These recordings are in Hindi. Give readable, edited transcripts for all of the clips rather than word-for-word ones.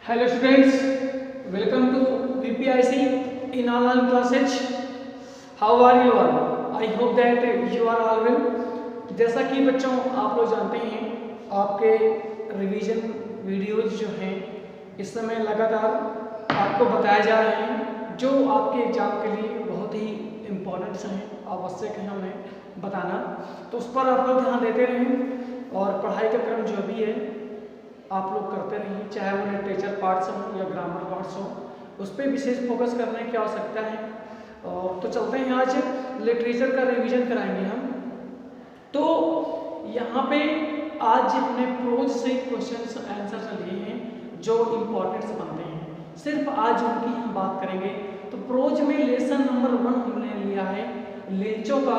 Hello students, welcome to PPIC in online classes. How are you all? I hope that you are all well. जैसा कि बच्चों आप लोग जानते हैं आपके रिवीजन वीडियोज जो हैं इस समय लगातार आपको बताए जा रहे हैं जो आपके एग्जाम के लिए बहुत ही इम्पोर्टेंट हैं, आवश्यक है हमें बताना। तो उस पर आप लोग ध्यान देते रहें और पढ़ाई का क्रम जो भी है आप लोग करते रहिए, चाहे वो लिटरेचर पार्ट्स हों या ग्रामर पार्ट्स हों, उस पर विशेष फोकस करने की आवश्यकता है। तो चलते हैं, आज लिटरेचर का रिवीजन कराएंगे हम। तो यहाँ पे आज हमने प्रोज से क्वेश्चंस आंसर लिए हैं जो इम्पोर्टेंट्स बनते हैं, सिर्फ आज उनकी हम बात करेंगे। तो प्रोज में लेसन नंबर 1 हमने लिया है लेंचो का,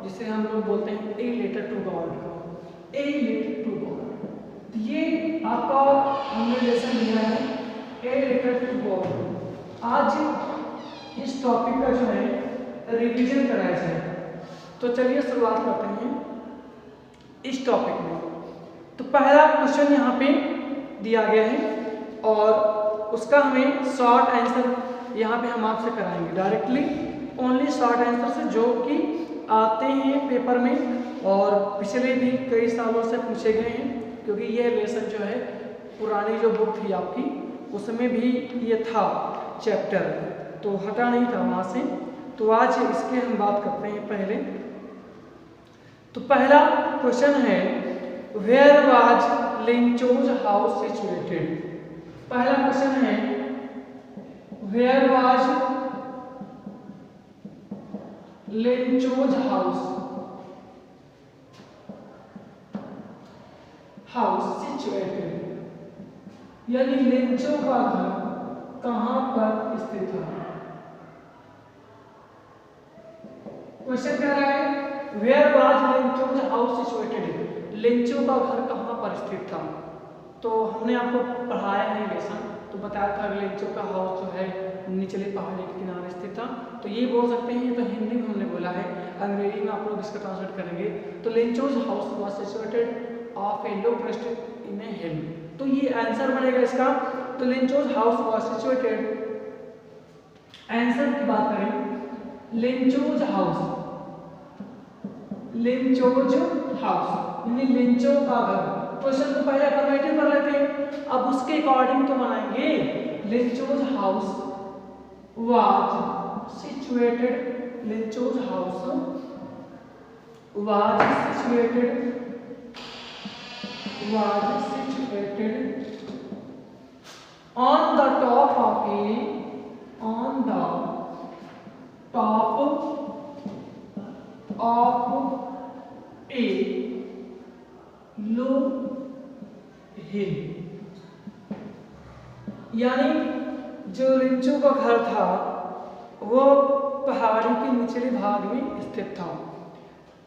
जिसे हम लोग बोलते हैं ए लेटर टू गॉड का, ए लेटर टू गॉड। ये आपका हमने लेसन लिया है ए लेटर टू गॉड। आज इस टॉपिक का जो है रिवीजन कराया जाए। तो चलिए शुरुआत करते हैं इस टॉपिक में। तो पहला क्वेश्चन यहाँ पे दिया गया है और उसका हमें शॉर्ट आंसर यहाँ पे हम आपसे कराएंगे डायरेक्टली, ओनली शॉर्ट आंसर से जो कि आते हैं पेपर में और पिछले भी कई सालों से पूछे गए हैं, क्योंकि ये लेसन जो है पुरानी जो बुक थी आपकी उसमें भी ये था चैप्टर, तो हटा नहीं था वहाँ से। तो आज इसके हम बात करते हैं पहले। तो पहला क्वेश्चन है where was Lencho's house situated. पहला क्वेश्चन है where was Lencho's house situated, यानी लेंचो का घर कहां पर स्थित है। क्वेश्चन कह रहा है where was Lencho's house situated, Lencho का घर कहां पर स्थित था। तो हमने आपको पढ़ाया है लेसन, तो बताया था लेंचो का हाउस जो है निचले पहाड़ी के किनारे स्थित था। तो ये बोल सकते हैं, तो हिंदी में हमने बोला है, अंग्रेजी में आप लोग इसका ट्रांसलेट करेंगे। तो Lencho's house was situated of a low crest in a hill. तो ये आंसर बनेगा इसका। तो Lencho's house was situated, answer की बात करें लेंचोज हाउस यानी लेंचो का घर। क्वेश्चन को पहले अफर्मेटिव कर लेते हैं, अब उसके अकॉर्डिंग तो बनाएंगे। Lencho's house was situated, Lencho's house was situated on the top of a low hill, यानी जो लेंचो का घर था वो पहाड़ी के निचले भाग में स्थित था।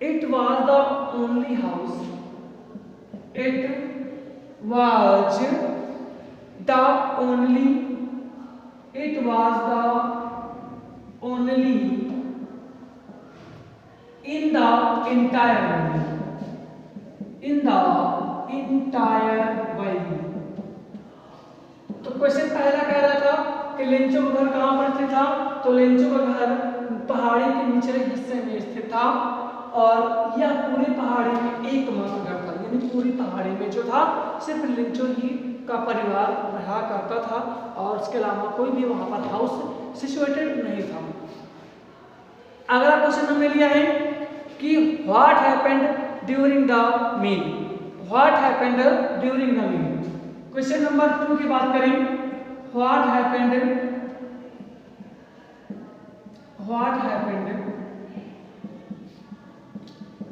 It was the only house, it was the only in the entire valley। तो क्वेश्चन पहला कह रहा था कि लेंचो का घर कहां पर स्थित था। तो लेंचो का घर पहाड़ी के निचले हिस्से में स्थित था और यह पूरी पहाड़ी में एकमात्र घर था, यानी पूरी पहाड़ी में जो था सिर्फ लेंचो ही का परिवार रहा करता था और उसके अलावा कोई भी वहां पर हाउस सिचुएटेड नहीं था। अगला क्वेश्चन हमने लिया है कि what happened during the meal, what happened during the meal. Question number 2 की बात करें, what happened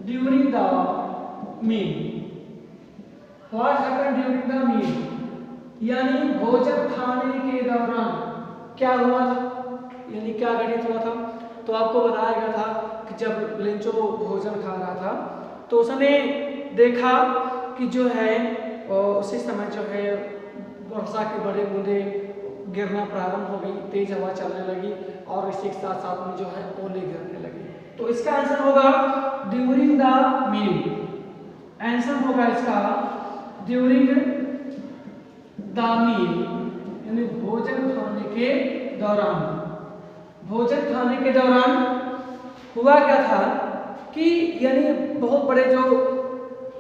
during the meal, what happened during the meal, यानी भोजन खाने के दौरान क्या हुआ था, यानी क्या घटित हुआ था। तो आपको बताया गया था कि जब लेंचो भोजन खा रहा था तो उसने देखा कि जो है उसी समय जो है वर्षा के बड़े बूंदे गिरना प्रारंभ हो गई, तेज हवा चलने लगी और इसी के साथ साथ में जो है ओले गिरने लगे। तो इसका आंसर होगा ड्यूरिंग द मील, आंसर होगा इसका ड्यूरिंग द मील यानी भोजन खाने के दौरान। भोजन खाने के दौरान हुआ क्या था कि यानी बहुत बड़े जो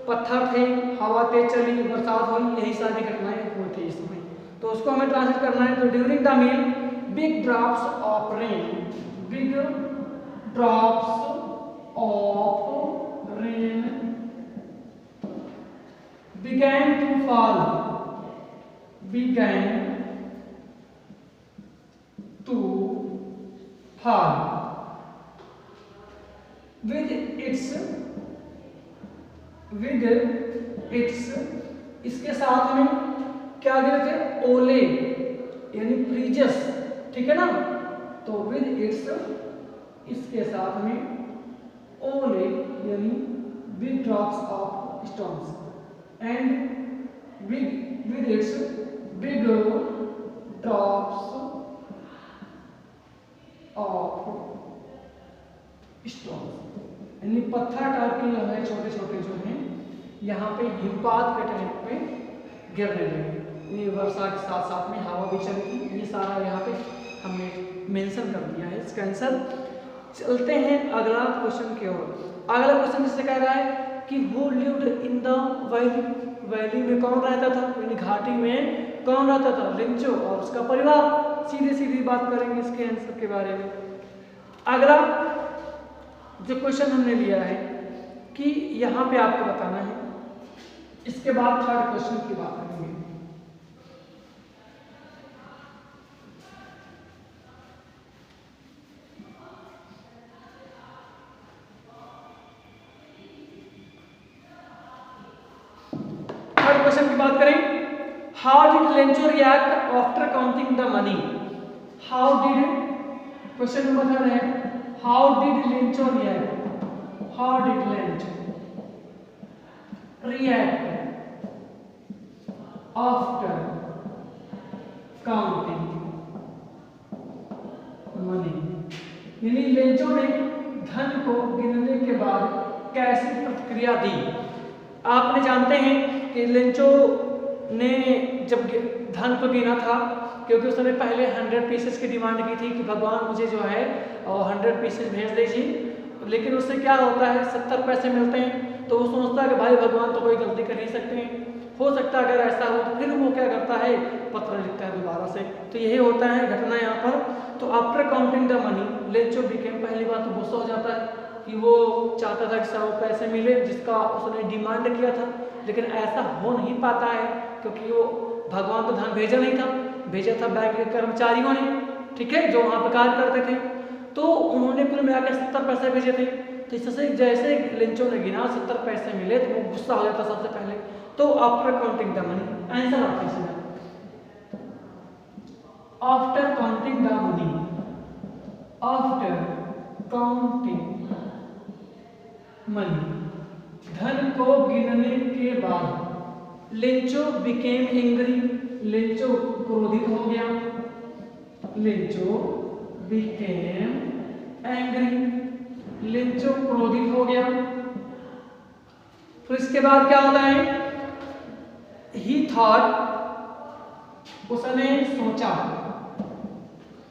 पत्थर थे, हवा तेज चली, बरसात हुई, यही सारी घटनाएं हुई थी इसमें। तो उसको हमें ट्रांसलेट करना है। तो during the meal big drops of rain, big drops of rain began to fall, began to fall with its इसके साथ में क्या गिरे थे? ओले यानी फ्रीजस, ठीक है ना। तो विद इट्स इसके साथ में ओले यानी big drops of stones and with its big drops of stones, यानी पत्थर टाइप के जो है छोटे छोटे जो हैं यहाँ पे हिमपात के टाइम पे गिरने लगे। ये वर्षा के साथ साथ में हवा भी चली थी। ये सारा यहाँ पे हमने मेंशन कर दिया है इसका आंसर। चलते हैं अगला क्वेश्चन की ओर। अगला क्वेश्चन इससे कह रहा है कि who lived in the valley, valley में कौन रहता था, यानी घाटी में कौन रहता था? लिंचो और उसका परिवार। सीधी सीधी बात करेंगे इसके आंसर के बारे में। अगला जो क्वेश्चन हमने लिया है कि यहाँ पे आपको बताना है, इसके बाद थर्ड क्वेश्चन की बात करेंगे। क्वेश्चन की बात करें, how did Lencho react after counting the money? How did, question number 3 है, how did Lencho react, how did Lencho react after counting money? यानी लेंचो ने धन को गिनने के बाद कैसी प्रतिक्रिया दी? आपने जानते हैं कि लेंचो ने जब धन को गिना था, क्योंकि उसने पहले 100 पीसेस की डिमांड की थी कि भगवान मुझे जो है 100 पीसेस भेज दीजिए, लेकिन उससे क्या होता है 70 पैसे मिलते हैं। तो वो सोचता है कि भाई भगवान तो कोई गलती कर नहीं सकते हैं, हो सकता है अगर ऐसा हो तो फिर वो क्या करता है, पत्र लिखता है दोबारा से। तो यही होता है घटना यहाँ पर। तो after counting the money Lencho became, पहली बात तो गुस्सा हो जाता है कि वो चाहता था कि सब पैसे मिले जिसका उसने डिमांड किया था, लेकिन ऐसा हो नहीं पाता है क्योंकि वो भगवान तो धन भेजा नहीं था, भेजा था बैंक के कर्मचारियों ने, ठीक है, जो वहाँ पर कार्य करते थे। तो उन्होंने कुल मिलाकर 70 पैसे भेजे थे। तो इससे जैसे लेंचो ने गिना 70 पैसे मिले तो वो गुस्सा हो जाता सबसे पहले। तो after counting the money, answer आपके इसमें after counting the money, after counting money, धन को गिनने के बाद लेंचो बिकेम एंग्री, लेंचो क्रोधित हो गया, लेंचो बिकेम एंग्री, लेंचो क्रोधित हो गया। फिर इसके बाद क्या होता है, ही थॉट, उसने सोचा,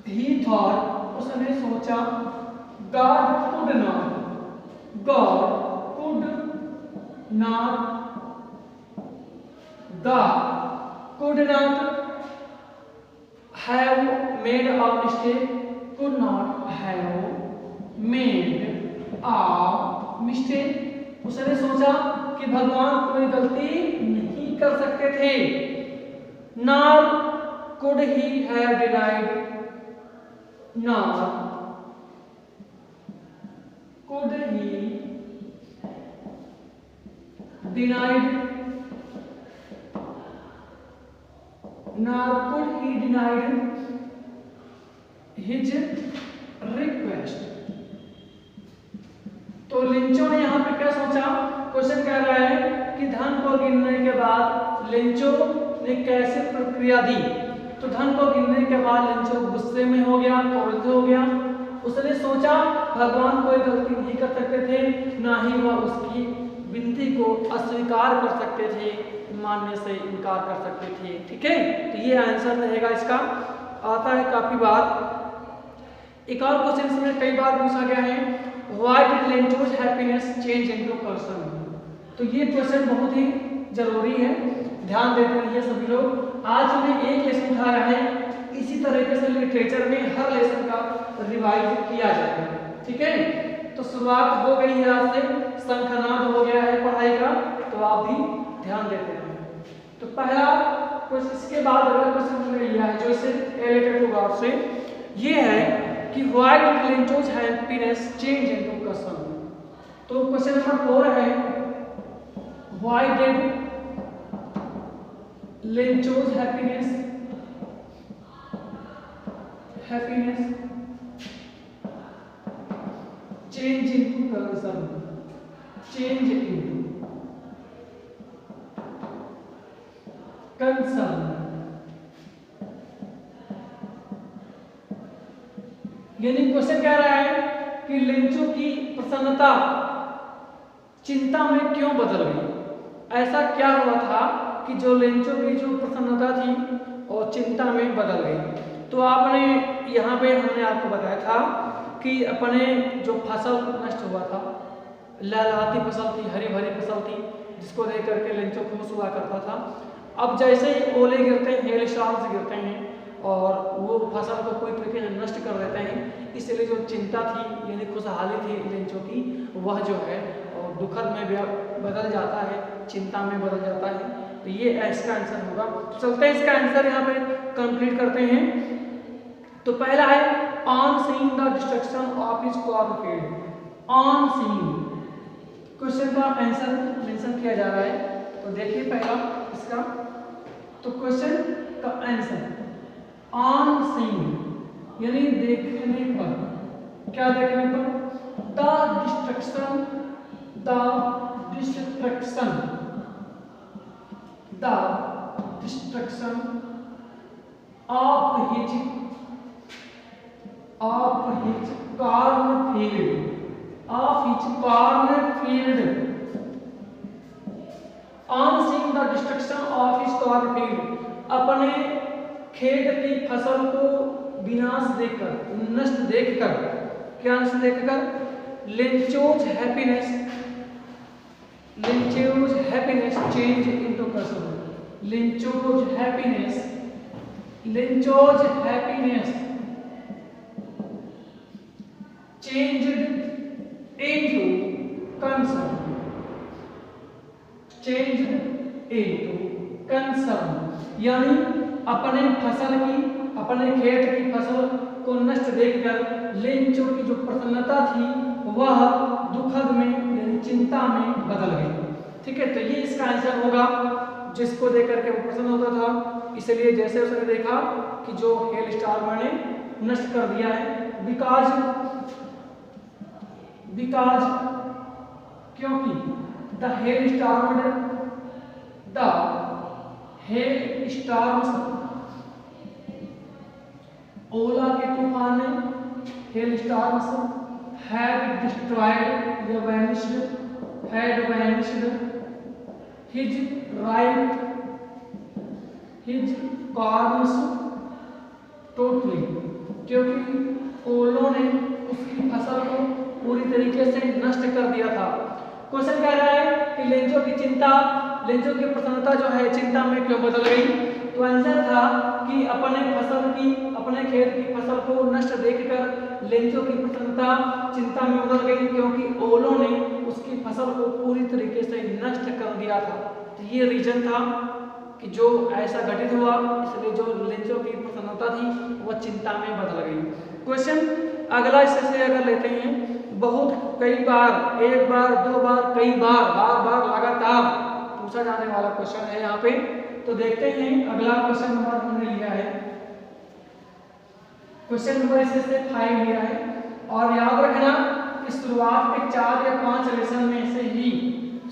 ही थॉट, उसने सोचा, God could not, God could not, God could not have made a mistake, could not have made a mistake। उसने सोचा कि भगवान कोई गलती नहीं कर सकते थे। Nor could he have denied, nor could he denied, nor could he denied his request। तो लिंचो ने यहाँ पे क्या सोचा, क्वेश्चन कह रहा है कि धन को गिनने के बाद लिंचो ने कैसे प्रतिक्रिया दी। तो धन को गिनने के बाद लिंचो गुस्से में हो गया, क्रोधित हो गया। उसने सोचा भगवान कोई गलती नहीं कर सकते थे, ना ही वह उसकी विनती को अस्वीकार कर सकते थे, मानने से इनकार कर सकते थे। ठीक है, तो ये आंसर रहेगा इसका। आता है काफी बार, एक और क्वेश्चन में कई बार पूछा गया है, why did Lencho's happiness change into concern. तो ये क्वेश्चन बहुत ही जरूरी है, ध्यान देते रहिए सभी लोग। आज हमने एक लेसन उठाया है, इसी तरीके से लिटरेचर में हर लेसन का रिवाइज किया जाएगा। ठीक है, तो शुरुआत हो गई है आज से, शंखनाद हो गया है पढ़ाई का, तो आप भी ध्यान देते हैं। तो पहला कुछ इसके बाद अगला क्वेश्चन हमने लिया है जो इससे रिलेटेड होगा आपसे, ये है कि why did Lencho's happiness change into concern. तो क्वेश्चन नंबर 4 है, why did Lencho's happiness change into concern, change into concern। यानी क्वेश्चन कह रहा है कि लेंचो की प्रसन्नता चिंता में क्यों बदल गई। ऐसा क्या हुआ था कि जो लेंचो की जो प्रसन्नता थी और चिंता में बदल गई। तो आपने यहाँ पे हमने आपको बताया था कि अपने जो फसल नष्ट हुआ था, लहलहाती फसल थी, हरी भरी फसल थी, जिसको देख करके लेंचो खुश हुआ करता था। अब जैसे ही ओले गिरते हैं, हेल स्टॉर्म्स गिरते हैं और वो फसल को पूरी तरीके से नष्ट कर देते हैं, इसलिए जो चिंता थी यानी खुशहाली थी लेंचो की, वह जो है और दुखद में बदल जाता है, चिंता में बदल जाता है। तो ये इसका आंसर होगा। तो चलते हैं इसका आंसर यहाँ पे कंप्लीट करते हैं। तो पहला है on seeing the destruction of his cornfield. On seeing question का आंसर मेंशन किया जा रहा है, तो देखिए पहला इसका। तो क्वेश्चन का आंसर ऑन सीइंग यानी देखने पर, क्या देखने पर, the destruction of his cornfield, on seeing the destruction of his cornfield, अपने खेत की फसल को विनाश देखकर, नष्ट देखकर, क्या नष्ट देखकर, Lencho's happiness change into concern. Lencho's happiness changed into concern, यानी अपने फसल की, अपने खेत की फसल को नष्ट देखकर लेंचो की जो प्रसन्नता थी वह दुखद में यानी चिंता में बदल गई। ठीक है, तो ये इसका आंसर होगा, जिसको देख करके वो प्रसन्न होता था, इसलिए जैसे उसने देखा कि जो हेल स्टॉर्म ने नष्ट कर दिया है, बिकॉज क्योंकि द हेल स्टॉर्म्स ओला के तूफान ने, हेल स्टॉर्म्स had destroyed या vanished his corns totally, क्योंकि ओलों ने उसकी फसल को पूरी तरीके से नष्ट कर दिया था। क्वेश्चन कह रहा है कि लेंचो की चिंता, लेंचो की प्रसन्नता जो है चिंता में क्यों बदल गई। तो आंसर था कि अपने खेत की फसल को नष्ट देखकर लेंचो की प्रसन्नता चिंता में बदल गई, क्योंकि ओलों ने उसकी फसल को पूरी तरीके से नष्ट कर दिया था। तो ये रीजन था कि जो ऐसा घटित हुआ, इसलिए जो लेंचो की प्रसन्नता थी वह चिंता में बदल गई। क्वेश्चन अगला इससे अगर लेते हैं, बहुत कई बार, एक बार, दो बार, कई बार, बार लगातार पूछा जाने वाला क्वेश्चन है यहाँ पे। तो देखते हैं अगला क्वेश्चन नंबर हमने लिया है, क्वेश्चन नंबर इससे 5 लिया है। और याद रखना कि शुरुआत के 4 या 5 लेसन में से ही,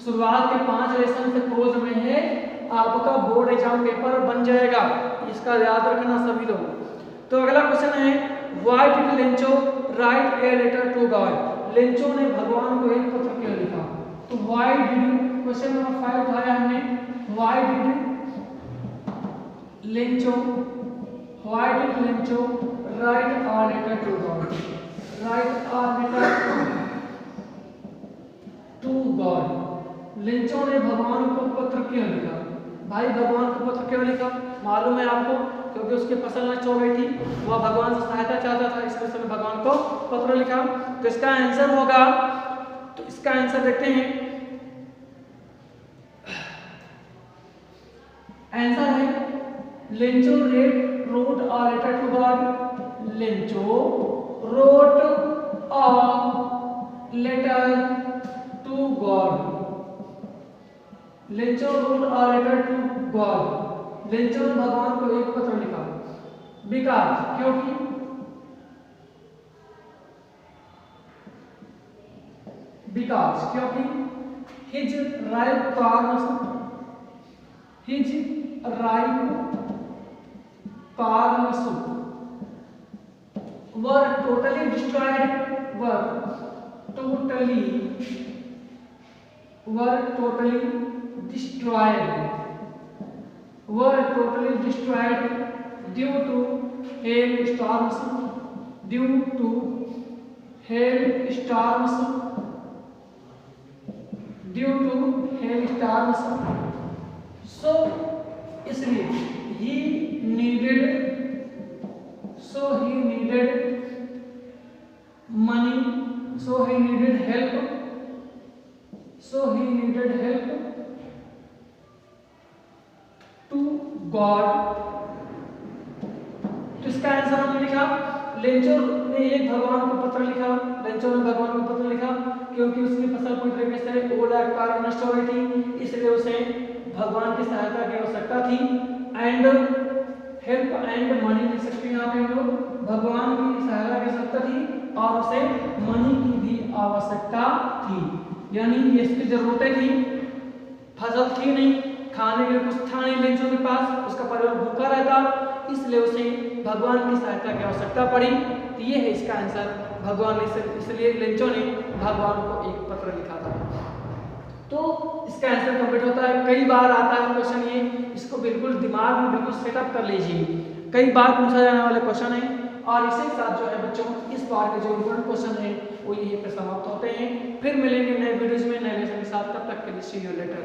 शुरुआत के 5 लेसन से क्लोज में है आपका बोर्ड एग्जाम पेपर बन जाएगा, इसका याद रखना सभी लोग। तो अगला क्वेश्चन है, why did Lencho write a letter to God. Lencho ने भगवान को एक पत्र क्यों लिखा। तो व्हाई डिड, क्वेश्चन नंबर 5 उठाया हमने, Why did Lencho write a letter to God? Write a letter to God. Lencho ने भगवान को पत्र क्यों लिखा? भाई भगवान को पत्र क्यों लिखा? मालूम है आपको, क्योंकि उसकी फसल नष्ट हो गई थी, वह भगवान से सहायता चाहता था, इसलिए उसने भगवान को पत्र लिखा। तो इसका आंसर होगा, तो इसका आंसर देखते हैं, आंसर है Lencho wrote a letter to God. Lencho wrote a letter to God. Lencho wrote a letter to God. Lencho ने भगवान को एक पत्र लिखा। बिकॉज क्योंकि his ripe farms were totally destroyed. Were totally destroyed due to hailstorms. So इसलिए he needed money, so he needed help to God. तो इसका आंसर हमने लिखा, लेंचो ने एक भगवान को पत्र लिखा। लेंचो ने भगवान को पत्र लिखा क्योंकि उसकी फसल पूरी तरीके से ओला के कारण नष्ट हो गई थी, इसलिए उसे भगवान की सहायता की आवश्यकता थी। एंड हेल्प एंड मनी लिख सकते हैं यहाँ पे हम लोग, भगवान की सहायता की आवश्यकता थी और उसे मनी की भी आवश्यकता थी, यानी ये इसकी जरूरतें थी, फसल थी नहीं, खाने के लिए कुछ था नहीं लेंचो के पास, उसका परिवार भूखा रहता, इसलिए उसे भगवान की सहायता की आवश्यकता पड़ी। तो ये है इसका आंसर, भगवान ने, इसलिए लेंचो ने भगवान को एक पत्र लिखा था। तो इसका आंसर कंप्लीट होता है। कई बार आता है क्वेश्चन ये, इसको बिल्कुल दिमाग में बिल्कुल सेटअप कर लीजिए, कई बार पूछा जाने वाला क्वेश्चन है। और इसी के साथ जो है बच्चों, इस बार के जो इम्पोर्टेंट क्वेश्चन है वो यहीं पे समाप्त होते हैं। फिर मिलेंगे नए वीडियोज में नए लेसन के साथ, तब तक के लिए सी यू लेटर।